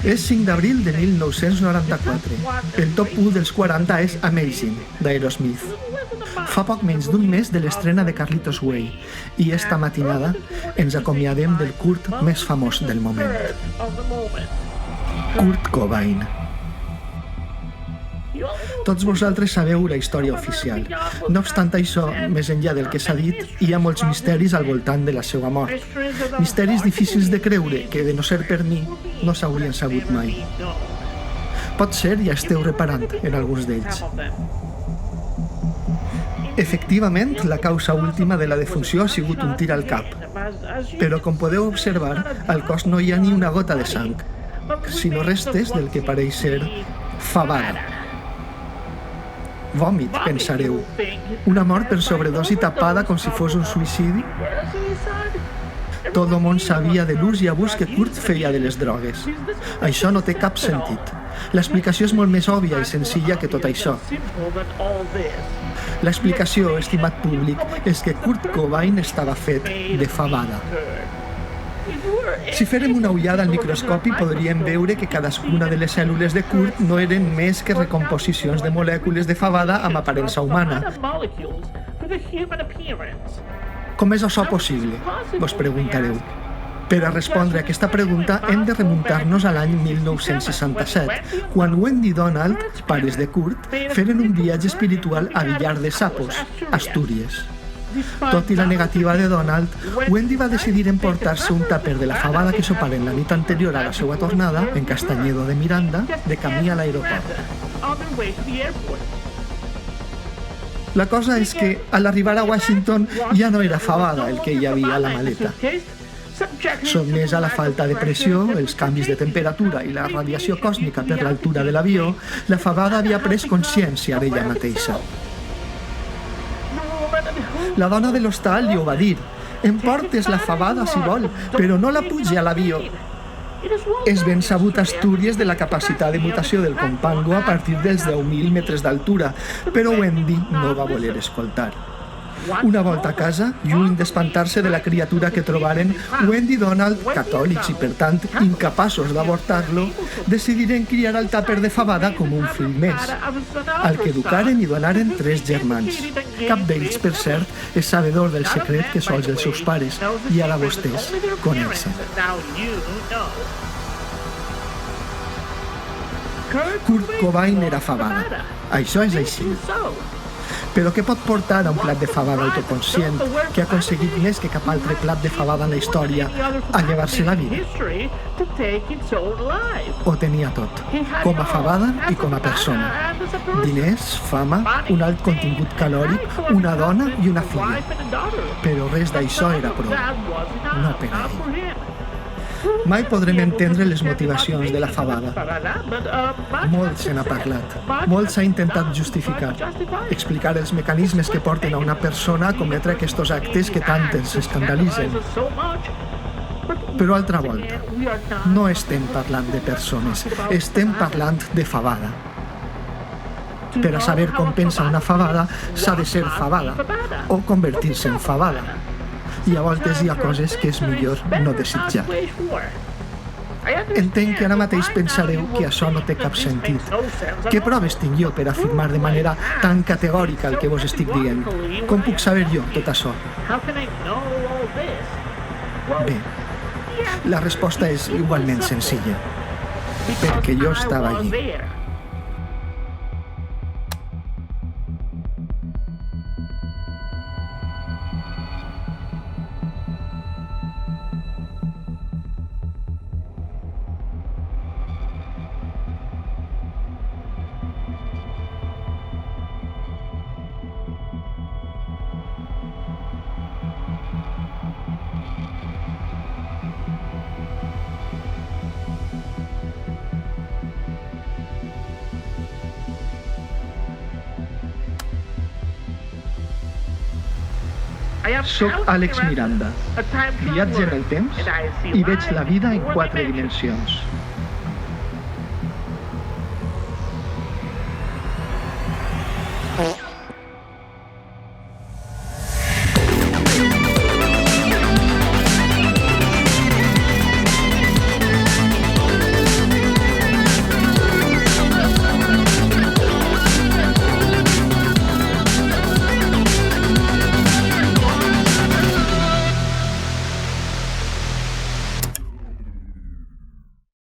És 5 d'abril de 1994. El top 1 dels 40 és Amazing, d'Aerosmith. Fa poc menys d'un mes de l'estrena de Carlitos Way i esta matinada ens acomiadem del Kurt més famós del moment. Kurt Cobain. Tots vosaltres sabeu la història oficial. No obstant això, més enllà del que s'ha dit, hi ha molts misteris al voltant de la seva mort. Misteris difícils de creure que, de no ser per mi, no s'haurien sabut mai. Potser ja esteu reparant en alguns d'ells. Efectivament, la causa última de la defunció ha sigut un tir al cap. Però, com podeu observar, al cos no hi ha ni una gota de sang, sinó restes del que pareix ser fabada. Vòmit, pensareu. Una mort per sobredosi tapada com si fos un suïcidi? Tot el món sabia de l'ús i abús que Kurt feia de les drogues. Això no té cap sentit. L'explicació és molt més òbvia i senzilla que tot això. L'explicació, estimat públic, és que Kurt Cobain estava fet de fabada. Si fèrem una ullada al microscopi podríem veure que cadascuna de les cèl·lules de Kurt no eren més que recomposicions de molècules de fabada amb aparença humana. Com és això possible? Vos preguntareu. Per a respondre a aquesta pregunta hem de remuntar-nos a l'any 1967, quan Wendy i Donald, pares de Kurt, feren un viatge espiritual a Villar de Sapos, Astúries. Tot i la negativa de Donald, Wendy va decidir emportar-se un tàper de la fabada que soparen la nit anterior a la seva tornada, en Castanyedo de Miranda, de camí a l'aeroport. La cosa és que, a l'arribar a Washington, ja no era fabada el que hi havia a la maleta. Sotmès a la falta de pressió, els canvis de temperatura i la radiació còsmica per l'altura de l'avió, la fabada havia pres consciència d'ella mateixa. La dona de l'hostal li ho va dir. Emportes la fabada si vol, però no la pugi a l'avió. És ben sabut a Astúries de la capacitat de mutació del compango a partir dels 10.000 metres d'altura, però Wendy no va voler escoltar. Una volta a casa, lluny d'espantar-se de la criatura que trobaren, Wendy i Donald, catòlics i per tant incapaços d'avortar-lo, decidiren criar el tàper de fabada com un fill més, al que educaren i donaren 3 germans. Cap d'ells, per cert, és sabedor del secret que sols els seus pares, i ara vostès coneixen. Kurt Cobain era fabada. Això és així. Però què pot portar a un plat de fabada autoconscient que ha aconseguit més que cap altre plat de fabada en la història a llevar-se la vida? Ho tenia tot, com a fabada i com a persona. Diners, fama, un alt contingut calòric, una dona i una filla. Però res d'això era prou. No per a ell. Mai podrem entendre les motivacions de la fabada. Molt se n'ha parlat, molt s'ha intentat justificar, explicar els mecanismes que porten a una persona a cometre aquests actes que tant ens escandalitzen. Però altra volta, no estem parlant de persones, estem parlant de fabada. Per a saber com pensa una fabada, s'ha de ser fabada, o convertir-se en fabada. I a voltes hi ha coses que és millor no desitjar. Entenc que ara mateix pensareu que això no té cap sentit. Què proves tinc jo per afirmar de manera tan categòrica el que vos estic dient? Com puc saber jo tot això? Bé, la resposta és igualment senzilla. Perquè jo estava allí. Soc Àlex Miranda. Viatge en el temps i veig la vida en 4 dimensions.